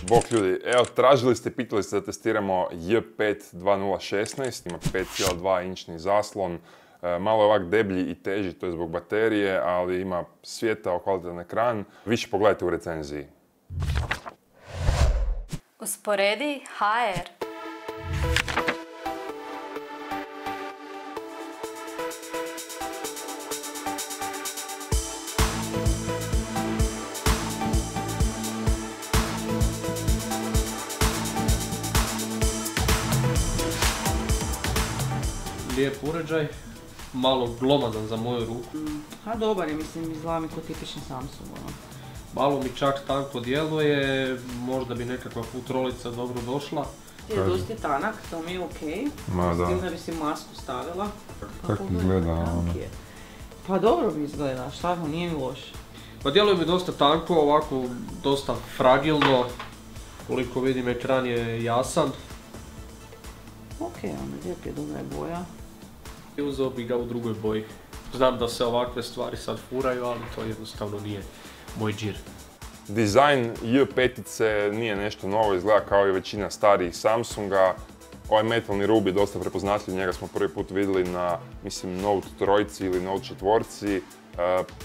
Bok ljudi, evo tražili ste, pitali ste da testiramo J5 2016, ima 5,2 inčni zaslon, malo je ovak deblji i teži, to je zbog baterije, ali ima svijetao, kvalitetan ekran. Više pogledajte u recenziji. Usporedi HR. Lijep uređaj, malo glomazan za moju ruku. A dobar je, mislim, izgleda mi ko tipični Samsung, ono. Malo mi čak tanko djeluje, možda bi nekakva futrolica dobro došla. Je dosta tanak, to mi je okej. S tim da bi si masku stavila. Kako izgleda ono? Pa dobro mi izgleda, šta nije mi loše. Pa djeluje mi dosta tanko, ovako dosta fragilno. Koliko vidim, ekran je jasan. Okej, onda lijep je, dobra je boja. Uzeo bi ga u drugoj boji. Znam da se ovakve stvari sad furaju, ali to jednostavno nije moj džir. Dizajn J5-ice nije nešto novo, izgleda kao i većina starijih Samsunga. Ovaj metalni rub je dosta prepoznatljiv, njega smo prvi put vidjeli na, mislim, Note 3 ili Note 4.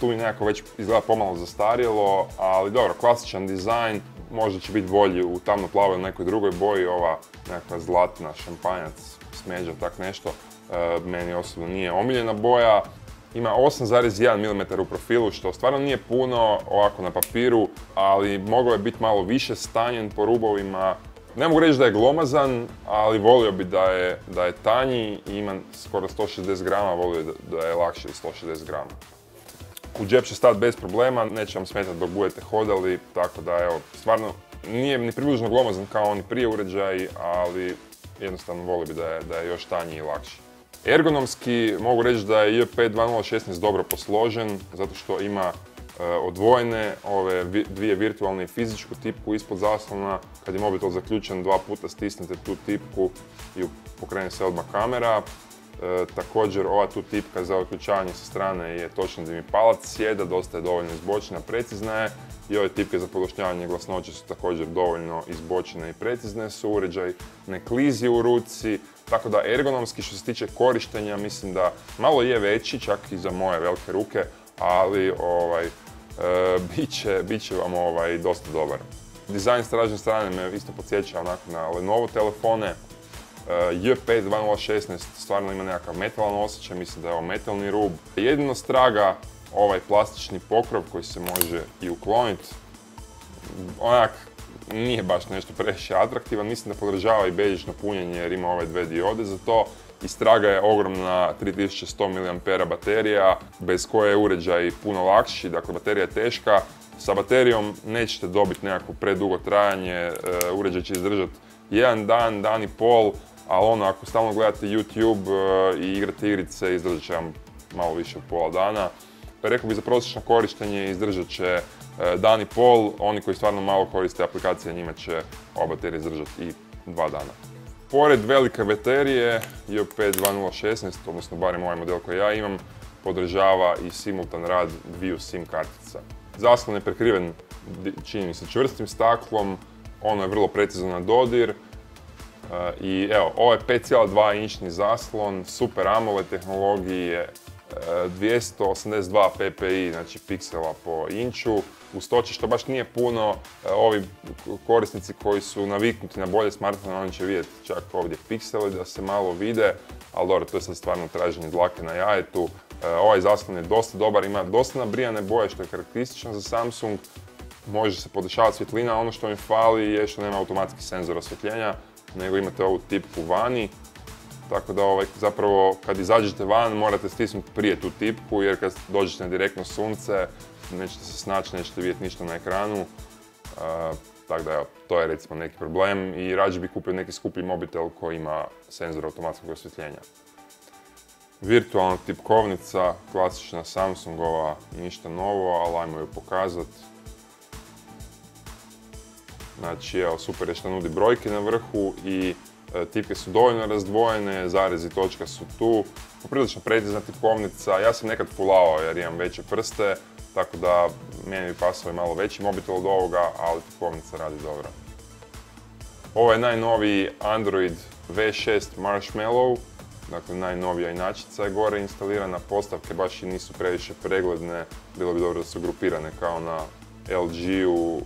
Tu mi nekako već izgleda pomalo zastarjelo, ali dobro, klasičan dizajn, možda će biti bolji u tamno-plavoj ili nekoj drugoj boji, ova nekakva zlatna, šampanjac, smeđa, tak nešto. Meni osobno nije omiljena boja. Ima 8,1 mm u profilu, što stvarno nije puno ovako na papiru, ali mogao je biti malo više stanjen po rubovima. Ne mogu reći da je glomazan, ali volio bi da je tanji i ima skoro 160 grama, volio da je lakši 160 grama. U džep će stati bez problema, neće vam smetati dok budete hodali, tako da evo, stvarno nije ni približno glomazan kao oni prije uređaji, ali jednostavno volio bi da je još tanji i lakši. Ergonomski mogu reći da je J5 2016 dobro posložen, zato što ima odvojene ove dvije virtualne i fizičku tipku ispod zaslona. Kad je mobitel zaključen, dva puta stisnete tu tipku i pokrene se odmah kamera. Također ova tu tipka za uključavanje sa strane je točno gdje mi palac sjeda, dosta je dovoljno izbočena, precizna je. I ove tipke za podlošnjavanje glasnoće su također dovoljno izbočene i precizne su. Uređaj ne klizi u ruci, tako da ergonomski što se tiče korištenja mislim da malo je veći, čak i za moje velike ruke, ali bit će vam dosta dobar. Dizajn s tražne strane me isto podsjeća onako na Lenovo telefone. J5 2016 stvarno ima nekakav metalan osjećaj, mislim da je ovo metalni rub. Jedino straga ovaj plastični pokrov koji se može i ukloniti. Onak nije baš nešto previše atraktivan, mislim da podržava i bežično punjenje jer ima ove dve diode za to. I straga je ogromna 3100 mAh baterija, bez koje je uređaj puno lakši, dakle baterija je teška. Sa baterijom nećete dobiti nekako predugo trajanje, uređaj će izdržati jedan dan, dan i pol, ali ono ako stalno gledate YouTube i igrate igrice, izdržat će vam malo više od pola dana. Rekao bih za prosječno korištenje izdržat će dan i pol, oni koji stvarno malo koriste aplikacije njima će ova baterija izdržati i 2 dana. Pored velike baterije, J5 2016, odnosno barem ovaj model koji ja imam, podržava i simultan rad dviju SIM kartica. Zaslon je prekriven, čini mi se, čvrstim staklom, ono je vrlo precizno na dodir. I evo, ovo je 5,2 inčni zaslon, super AMOLED tehnologije, 282 ppi, znači piksela po inču. Gustoće što baš nije puno, ovi korisnici koji su naviknuti na bolje smartfone, oni će vidjeti čak ovdje piksele da se malo vide, ali dobro, to je sad stvarno traženje dlake na jajetu. Ovaj zaslon je dosta dobar, ima dosta nabrijane boje što je karakteristično za Samsung. Može se podešavati svjetlina, ono što mi fali je što nema automatski senzor osvjetljenja, nego imate ovu tipku vani. Tako da zapravo kad izađete van morate stisnuti prije tu tipku jer kad dođete na direktno sunce nećete se snaći, nećete vidjeti ništa na ekranu. Tako da evo, to je recimo neki problem i rađe bih kupio neki skuplji mobitel koji ima senzor automatskog osvjetljenja. Virtualna tipkovnica, klasična Samsungova, ništa novo, ali ajmo ju pokazati. Znači evo, super je što nudi brojke na vrhu i tipke su dovoljno razdvojene, zarezi i točka su tu. Poprilično precizna tipkovnica, ja sam nekad fulao jer imam veće prste, tako da meni bi pasao i malo veći mobitel od ovoga, ali tipkovnica radi dobro. Ovo je najnoviji Android V6 Marshmallow, dakle najnovija inačica je gore instalirana, postavke baš i nisu previše pregledne, bilo bi dobro da su grupirane kao na LG-u,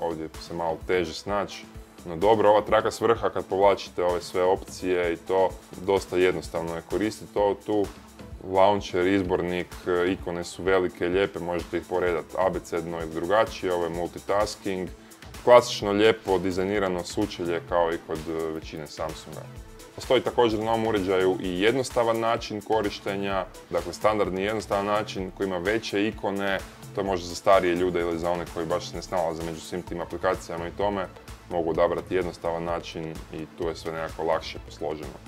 ovdje se malo teže snaći. No dobro, ova traka s vrha kad povlačite ove sve opcije i to, dosta jednostavno je koristiti to tu. Launcher, izbornik, ikone su velike, lijepe, možete ih poredati abecedno ili drugačije, ovo je multitasking. Klasično, lijepo, dizajnirano sučelje kao i kod većine Samsunga. Postoji također na ovom uređaju i jednostavan način korištenja, dakle standardni jednostavan način koji ima veće ikone, to je možda za starije ljude ili za one koji baš se ne snalaze među svim tim aplikacijama i tome, mogu odabrati jednostavan način i tu je sve nekako lakše posloženo.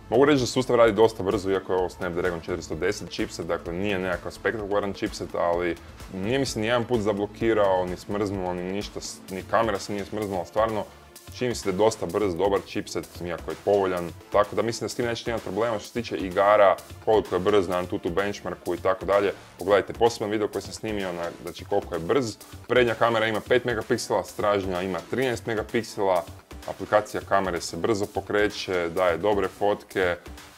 Mogu reći da sustav radi dosta brzo, iako je ovo Snapdragon 410 chipset, dakle nije nekakav spektakularan chipset, ali nije mi se nijedan put zablokirao, ni smrznuo, ni ništa, ni kamera se nije smrznula, stvarno čini mi se da je dosta brz, dobar chipset, iako je povoljan, tako da mislim da s tim nećete imati problema. Što se tiče igara, koliko je brz na Antutu benchmarku i tako dalje, pogledajte poseban video koji sam snimio, znači koliko je brz. Prednja kamera ima 5 megapiksela, stražnja ima 13 megapiksela, aplikacija kamere se brzo pokreće, daje dobre fotke,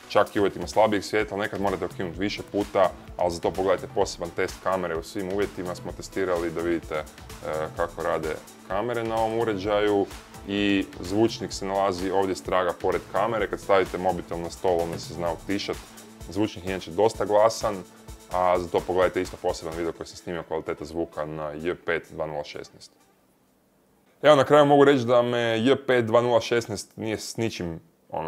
čak i u uvjetima slabijeg svjetla, nekad morate ukinuti više puta, ali za to pogledajte poseban test kamere u svim uvjetima, smo testirali da vidite kako rade kamere na ovom uređaju. I zvučnik se nalazi ovdje straga pored kamere, kad stavite mobitel na stol onda se zna utišat. Zvučnik je inače dosta glasan, a za to pogledajte isto poseban video koji sam snimio kvaliteta zvuka na J5 2016. Evo na kraju mogu reći da me J5 2016 nije s ničim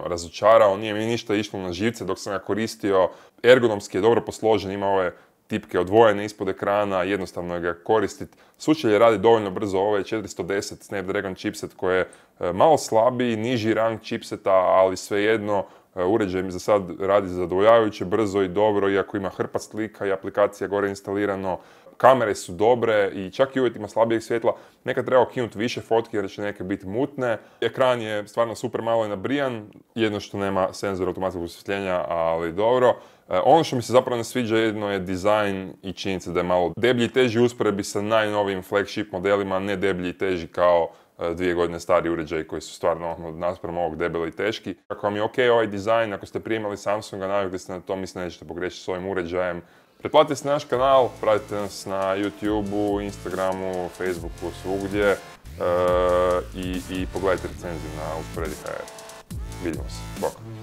razočarao, nije mi ništa išlo na živce dok sam ga koristio. Ergonomski je dobro posložen, ima ove tipke odvojene ispod ekrana, jednostavno je ga koristiti. Sučelje radi dovoljno brzo, ovo je 410 Snapdragon chipset koji je malo slabiji, niži rang chipseta, ali svejedno uređaj mi za sad radi zadovoljavajuće brzo i dobro, iako ima hrpa slika i aplikacija gore instalirano. Kamere su dobre i čak i u uvjetima slabijeg svjetla nekad treba ukinuti više fotki jer će neke biti mutne. Ekran je stvarno super malo i nabrijan, jedno što nema senzor automatskog osvjetljenja, ali dobro. Ono što mi se zapravo ne sviđa jedno je dizajn i činjenica da je malo deblji i teži u usporedbi sa najnovijim flagship modelima, ne deblji i teži kao 2 godine stari uređaji koji su stvarno naspram ovog debeli i teški. Ako vam je ok ovaj dizajn, ako ste primali Samsunga, navikli ste na to, mislim da nećete pogriješiti s ovim uređajem. Pretplatite se na naš kanal, pratite nas na YouTubeu, Instagramu, Facebooku, svugdje i pogledajte recenziju na Usporedi.hr. Vidimo se, bok!